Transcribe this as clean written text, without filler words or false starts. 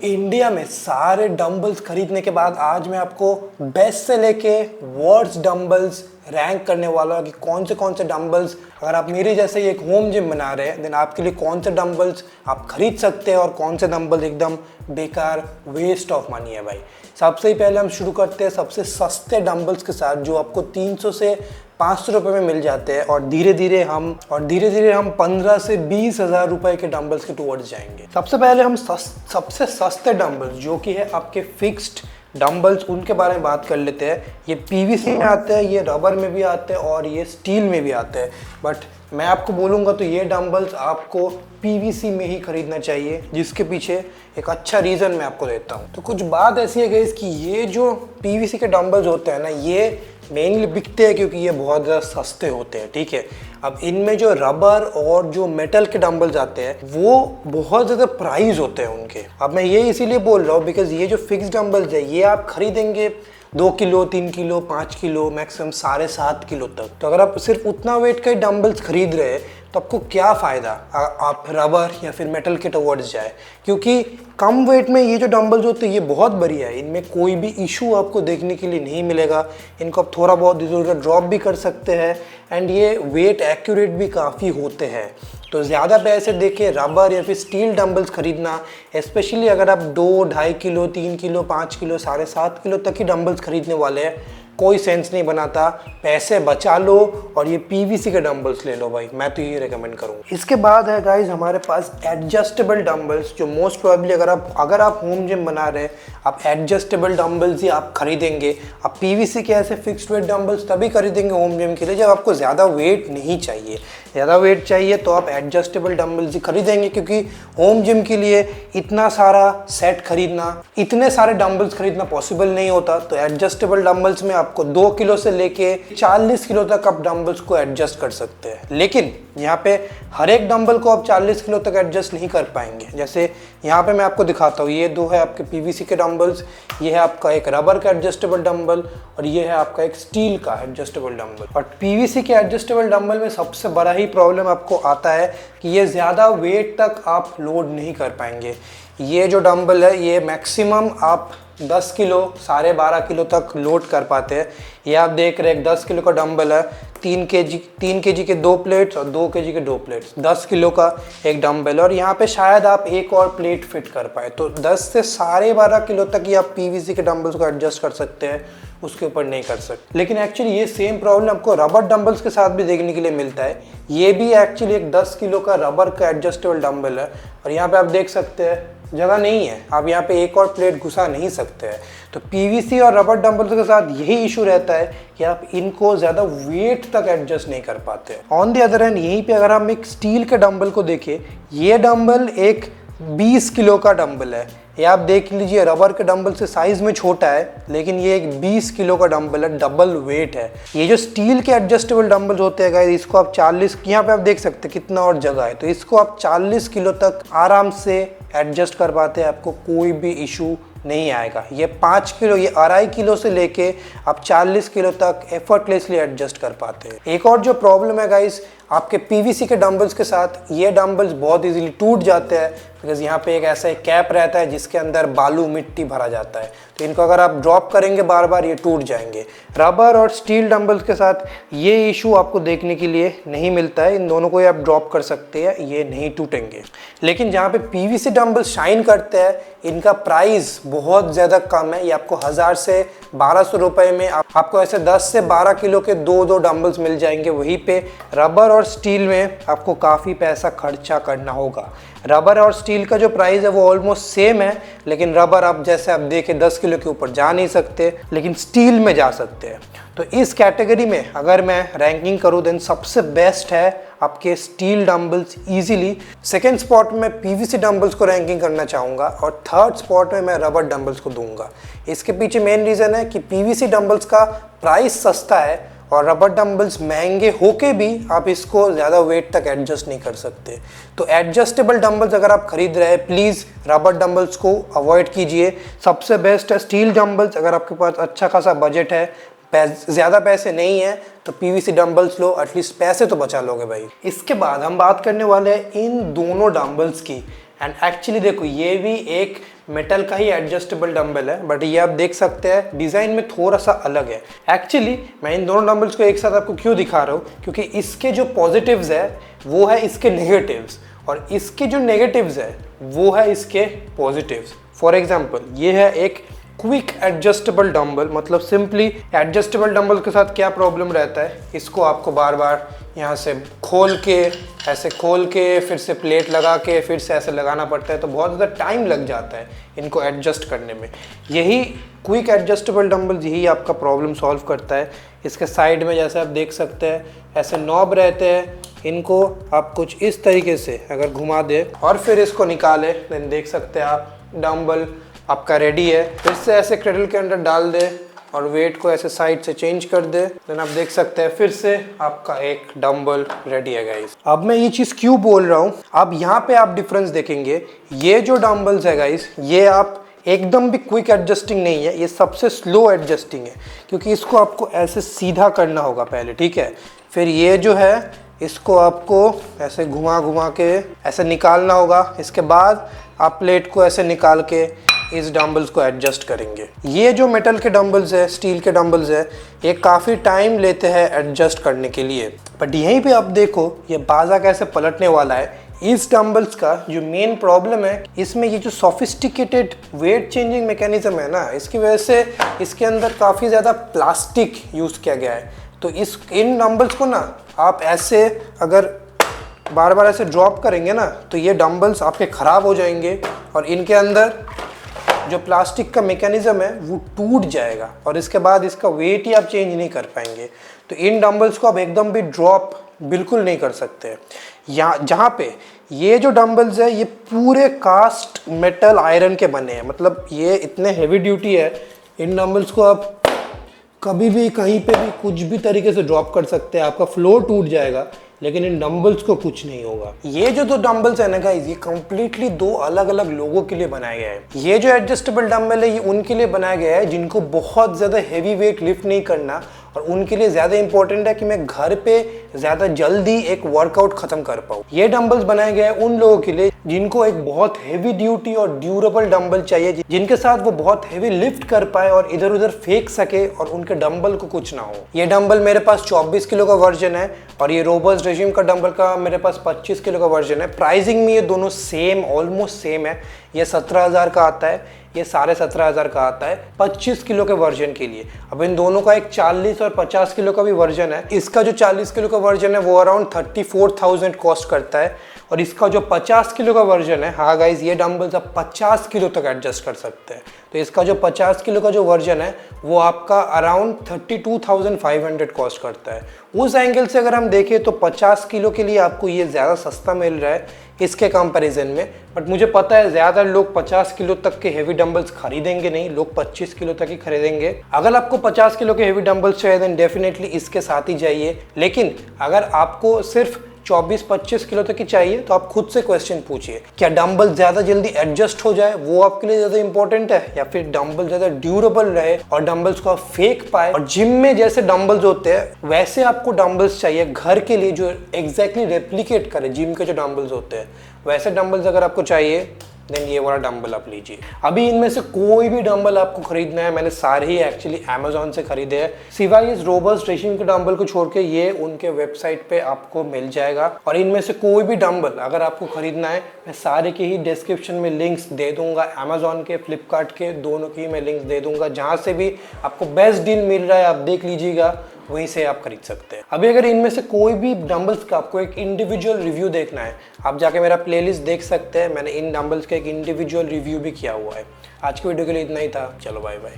India में सारे dumbbells खरीदने के बाद आज मैं आपको बेस्ट से लेके वर्स्ट डंबल्स रैंक करने वाला हूँ कि कौन से डंबल्स अगर आप मेरे जैसे ही एक होम जिम बना रहे हैं देन आपके लिए कौन से डंबल्स आप खरीद सकते हैं और कौन से डंबल्स एकदम बेकार वेस्ट ऑफ मनी है भाई। सबसे पहले हम शुरू करते हैं सबसे सस्ते डंबल्स के साथ जो आपको 300 से 500 रुपये में मिल जाते हैं और धीरे धीरे हम 15 से 20 हज़ार रुपये के डंबल्स के टुवर्ड्स जाएंगे। सबसे पहले हम सबसे सस्ते डंबल्स जो कि है आपके फिक्स्ड डंबल्स उनके बारे में बात कर लेते हैं। ये पीवीसी में आते हैं, ये रबर में भी आते हैं और ये स्टील में भी आते हैं, बट मैं आपको बोलूँगा तो ये डंबल्स आपको पीवीसी में ही खरीदना चाहिए, जिसके पीछे एक अच्छा रीज़न मैं आपको देता हूँ। तो कुछ बात ऐसी है गाइस कि ये जो पीवीसी के डंबल्स होते हैं ना, ये मेनली बिकते हैं क्योंकि ये बहुत ज़्यादा सस्ते होते हैं, ठीक है। अब इनमें जो रबर और जो मेटल के डंबल्स आते हैं वो बहुत ज़्यादा प्राइस होते हैं उनके। अब मैं ये इसीलिए बोल रहा हूँ बिकॉज ये जो फिक्स डंबल्स है ये आप खरीदेंगे 2 kilo 3 kilo 5 kilo maximum 7.5 kilo तक। तो अगर आप सिर्फ उतना वेट का डंबल्स खरीद रहे हैं तो आपको क्या फ़ायदा आप रबर या फिर मेटल के टुवर्ड्स जाए, क्योंकि कम वेट में ये जो डंबल्स होते हैं ये बहुत बढ़िया है। इनमें कोई भी इशू आपको देखने के लिए नहीं मिलेगा। इनको आप थोड़ा बहुत इधर उधर ड्रॉप भी कर सकते हैं एंड ये वेट एक्यूरेट भी काफ़ी होते हैं। तो ज़्यादा पैसे देके रबर या फिर स्टील डंबल्स खरीदना, स्पेशली अगर आप 2-2.5 किलो 3 किलो 5 किलो 7.5 किलो तक ही डंबल्स खरीदने वाले हैं, कोई सेंस नहीं बनाता। पैसे बचा लो और ये पीवीसी के डंबल्स ले लो भाई, मैं तो ये रेकमेंड करूँगा। इसके बाद है गाइज हमारे पास एडजस्टेबल डंबल्स जो मोस्ट प्रोबेबली अगर आप होम जिम बना रहे हैं आप एडजस्टेबल डंबल्स ही आप खरीदेंगे। आप पीवीसी के ऐसे फिक्स्ड वेट डंबल्स तभी खरीदेंगे होम जिम के लिए जब आपको ज़्यादा वेट नहीं चाहिए। ज़्यादा वेट चाहिए तो आप एडजस्टेबल डंबल्स ही खरीदेंगे, क्योंकि होम जिम के लिए इतना सारा सेट खरीदना, इतने सारे डंबल्स खरीदना पॉसिबल नहीं होता। तो एडजस्टेबल डंबल्स में आपको 2 किलो से लेके 40 किलो तक आप डंबल्स को एडजस्ट कर सकते हैं, लेकिन यहाँ पे हर एक डंबल को आप 40 किलो तक एडजस्ट नहीं कर पाएंगे। जैसे यहाँ पे मैं आपको दिखाता हूँ, ये 2 है आपके पीवीसी के डंबल्स, ये है आपका एक रबर का एडजस्टेबल डंबल और ये है आपका एक स्टील का एडजस्टेबल डंबल। और पीवीसी के एडजस्टेबल डंबल में सबसे बड़ा ही प्रॉब्लम आपको आता है कि ये ज़्यादा वेट तक आप लोड नहीं कर पाएंगे। ये जो डंबल है ये मैक्सिमम आप 10 किलो 12.5 किलो तक लोड कर पाते हैं। ये आप देख रहे हैं 10 किलो का डंबल है, 3 केजी के 2 प्लेट्स और 2 केजी के 2 प्लेट्स, 10 किलो का एक डंबल। और यहाँ पे शायद आप एक और प्लेट फिट कर पाए, तो 10 से 12.5 किलो तक ही आप पीवीसी के डंबल्स को एडजस्ट कर सकते हैं, उसके ऊपर नहीं कर सकते। लेकिन एक्चुअली ये सेम प्रॉब्लम आपको रबर डंबल्स के साथ भी देखने के लिए मिलता है। ये भी एक्चुअली एक 10 किलो का रबर का एडजस्टेबल डंबल है और यहाँ पे आप देख सकते हैं जगह नहीं है, आप यहाँ पे एक और प्लेट घुसा नहीं सकते हैं। तो पीवीसी और रबर डंबल्स के साथ यही इशू रहता है कि आप इनको ज़्यादा वेट तक एडजस्ट नहीं कर पाते। ऑन द अदर हैंड यहीं पे अगर हम एक स्टील के डंबल को देखें, ये डंबल एक 20 किलो का डंबल है। ये आप देख लीजिए रबर के डंबल से साइज में छोटा है, लेकिन ये एक 20 किलो का डंबल है, डबल वेट है। ये जो स्टील के एडजस्टेबल डंबल्स होते हैं गाइस, इसको आप 40, यहाँ पे आप देख सकते हैं कितना और जगह है, तो इसको आप 40 किलो तक आराम से एडजस्ट कर पाते हैं, आपको कोई भी इशू नहीं आएगा। ये 5 किलो, ये 2.5 किलो से लेके आप 40 किलो तक एफर्टलेसली एडजस्ट कर पाते हैं। एक और जो प्रॉब्लम है गाइस आपके पीवीसी के डंबल्स के साथ, ये डंबल्स बहुत इजीली टूट जाते हैं बिकॉज यहाँ पे एक ऐसा एक कैप रहता है जिसके अंदर बालू मिट्टी भरा जाता है, तो इनको अगर आप ड्रॉप करेंगे बार बार ये टूट जाएंगे। रबर और स्टील डंबल्स के साथ ये इशू आपको देखने के लिए नहीं मिलता है, इन दोनों को ही आप ड्रॉप कर सकते हैं, ये नहीं टूटेंगे। लेकिन जहाँ पे पीवीसी डंबल्स शाइन करते हैं इनका प्राइस बहुत ज़्यादा कम है। ये आपको 1000 से 1200 रुपये में आपको ऐसे 10 से 12 किलो के 2 डंबल्स मिल जाएंगे। वहीं पे रबर और स्टील में आपको काफ़ी पैसा खर्चा करना होगा। रबर और स्टील का जो प्राइस है वो ऑलमोस्ट सेम है, लेकिन रबर आप जैसे आप देखें 10 किलो के ऊपर जा नहीं सकते, लेकिन स्टील में जा सकते हैं। तो इस कैटेगरी में अगर मैं रैंकिंग करूँ देन सबसे बेस्ट है आपके steel dumbbells easily. Second spot में पीवीसी डंबल्स को रैंकिंग करना चाहूँगा और थर्ड स्पॉट में मैं रबर डंबल्स को दूंगा। इसके पीछे मेन रीज़न है कि पीवीसी डंबल्स का प्राइस सस्ता है और रबर डंबल्स महंगे होके भी आप इसको ज़्यादा वेट तक एडजस्ट नहीं कर सकते। तो एडजस्टेबल डंबल्स अगर आप खरीद रहे हैं प्लीज़ रबर डंबल्स को अवॉइड कीजिए। सबसे बेस्ट है स्टील डंबल्स। अगर आपके पास अच्छा खासा बजट है, ज़्यादा पैसे नहीं है, तो पीवीसी डंबल्स लो, एटलीस्ट पैसे तो बचा लोगे भाई। इसके बाद हम बात करने वाले हैं इन दोनों डंबल्स की। एंड एक्चुअली देखो ये भी एक मेटल का ही एडजस्टेबल डंबल है, बट ये आप देख सकते हैं डिज़ाइन में थोड़ा सा अलग है। एक्चुअली मैं इन दोनों डंबल्स को एक साथ आपको क्यों दिखा रहा हूँ, क्योंकि इसके जो पॉजिटिव्स है वो है इसके नेगेटिव्स, और इसके जो नेगेटिव्स है वो है इसके पॉजिटिव्स। फॉर एग्जाम्पल ये है एक क्विक एडजस्टेबल डंबल, मतलब सिंपली एडजस्टेबल डंबल के साथ क्या प्रॉब्लम रहता है, इसको आपको बार बार यहाँ से खोल के, ऐसे खोल के, फिर से प्लेट लगा के, फिर से ऐसे लगाना पड़ता है, तो बहुत ज़्यादा टाइम लग जाता है इनको एडजस्ट करने में। यही क्विक एडजस्टेबल डंबल यही आपका प्रॉब्लम सॉल्व करता है। इसके साइड में जैसे आप देख सकते हैं ऐसे नॉब रहते हैं, इनको आप कुछ इस तरीके से अगर घुमा दे और फिर इसको निकाले, देन देख सकते हैं आप डंबल आपका रेडी है। फिर से ऐसे क्रेडल के अंदर डाल दे और वेट को ऐसे साइड से चेंज कर दे, देन आप देख सकते हैं फिर से आपका एक डंबल रेडी है गाइस। अब मैं ये चीज़ क्यों बोल रहा हूँ, अब यहाँ पे आप डिफरेंस देखेंगे, ये जो डंबल्स है गाइस ये आप एकदम भी क्विक एडजस्टिंग नहीं है, ये सबसे स्लो एडजस्टिंग है, क्योंकि इसको आपको ऐसे सीधा करना होगा पहले, ठीक है। फिर ये जो है इसको आपको ऐसे घुमा घुमा के ऐसे निकालना होगा, इसके बाद आप प्लेट को ऐसे निकाल के इस डंबल्स को एडजस्ट करेंगे। ये जो मेटल के डंबल्स है, स्टील के डंबल्स है, ये काफ़ी टाइम लेते हैं एडजस्ट करने के लिए, बट यहीं पे आप देखो ये बाजा कैसे पलटने वाला है। इस डंबल्स का जो मेन प्रॉब्लम है, इसमें ये जो सोफिस्टिकेटेड वेट चेंजिंग मैकेनिज्म है ना, इसकी वजह से इसके अंदर काफ़ी ज़्यादा प्लास्टिक यूज़ किया गया है। तो इन डंबल्स को ना आप ऐसे अगर बार बार ऐसे ड्रॉप करेंगे ना, तो ये डंबल्स आपके ख़राब हो जाएंगे और इनके अंदर जो प्लास्टिक का मैकेनिज्म है वो टूट जाएगा और इसके बाद इसका वेट ही आप चेंज नहीं कर पाएंगे। तो इन डंबल्स को आप एकदम भी ड्रॉप बिल्कुल नहीं कर सकते। यहाँ जहाँ पे ये जो डंबल्स है ये पूरे कास्ट मेटल आयरन के बने हैं, मतलब ये इतने हेवी ड्यूटी है, इन डंबल्स को आप कभी भी कहीं पे भी कुछ भी तरीके से ड्रॉप कर सकते हैं, आपका फ्लोर टूट जाएगा लेकिन इन डंबल्स को कुछ नहीं होगा। ये जो दो डंबल्स है ना गाइस, ये कंप्लीटली दो अलग अलग लोगों के लिए बनाया गया है। ये जो एडजस्टेबल डंबल है ये उनके लिए बनाया गया है जिनको बहुत ज़्यादा हेवी वेट लिफ्ट नहीं करना, और उनके लिए ज़्यादा इंपॉर्टेंट है कि मैं घर पे ज़्यादा जल्दी एक वर्कआउट ख़त्म कर पाऊँ। ये डंबल्स बनाया गया है उन लोगों के लिए जिनको एक बहुत हेवी ड्यूटी और ड्यूरेबल डंबल चाहिए, जिनके साथ वो बहुत हेवी लिफ्ट कर पाए और इधर उधर फेंक सके और उनके डंबल को कुछ ना हो। ये डंबल मेरे पास 24 किलो का वर्जन है और ये रोबस्ट रेजिम का डंबल का मेरे पास 25 किलो का वर्जन है। प्राइसिंग में ये दोनों सेम, ऑलमोस्ट सेम है। ये 17,000 का आता है, ये 17,500 का आता है 25 किलो के वर्जन के लिए। अब इन दोनों का एक 40 और 50 किलो का भी वर्जन है। इसका जो 40 किलो का वर्जन है वो अराउंड 34,000 कॉस्ट करता है, और इसका जो 50 किलो का वर्जन है, हाँ गाइज ये डंबल्स आप 50 किलो तक एडजस्ट कर सकते हैं। तो इसका जो 50 किलो का जो वर्जन है वो आपका अराउंड 32,500 कॉस्ट करता है। उस एंगल से अगर हम देखें तो 50 किलो के लिए आपको ये ज़्यादा सस्ता मिल रहा है इसके कंपैरिजन में। बट मुझे पता है ज़्यादा लोग 50 किलो तक के हेवी डंबल्स खरीदेंगे नहीं, लोग 25 किलो तक ही खरीदेंगे। अगर आपको 50 किलो के हेवी डंबल्स चाहिए देन डेफिनेटली इसके साथ ही जाइए, लेकिन अगर आपको सिर्फ 24-25 किलो तक की चाहिए तो आप खुद से क्वेश्चन पूछिए, क्या डंबल ज़्यादा जल्दी एडजस्ट हो जाए वो आपके लिए ज़्यादा इंपॉर्टेंट है, या फिर डंबल ज़्यादा ड्यूरेबल रहे और डंबल्स को आप फेंक पाए। और जिम में जैसे डंबल्स होते हैं वैसे आपको डंबल्स चाहिए घर के लिए जो एग्जैक्टली रेप्लिकेट करे जिम के जो डंबल्स होते हैं, वैसे डंबल्स अगर आपको चाहिए देन ये वाला डंबल आप लीजिए। अभी इनमें से कोई भी डंबल आपको खरीदना है, मैंने सारे ही एक्चुअली अमेजोन से खरीदे हैं, सिवाय इस रोबस्ट रेजिम के डंबल को छोड़ के ये उनके वेबसाइट पे आपको मिल जाएगा। और इनमें से कोई भी डंबल अगर आपको खरीदना है, मैं सारे के ही डिस्क्रिप्शन में लिंक्स दे दूंगा, अमेजोन के, फ्लिपकार्ट के, दोनों की मैं लिंक्स दे दूंगा। जहाँ से भी आपको बेस्ट डील मिल रहा है आप देख लीजिएगा, वहीं से आप खरीद सकते हैं। अभी अगर इनमें से कोई भी डंबल्स का आपको एक इंडिविजुअल रिव्यू देखना है, आप जाके मेरा प्लेलिस्ट देख सकते हैं, मैंने इन डंबल्स का एक इंडिविजुअल रिव्यू भी किया हुआ है। आज की वीडियो के लिए इतना ही था, चलो बाय बाय।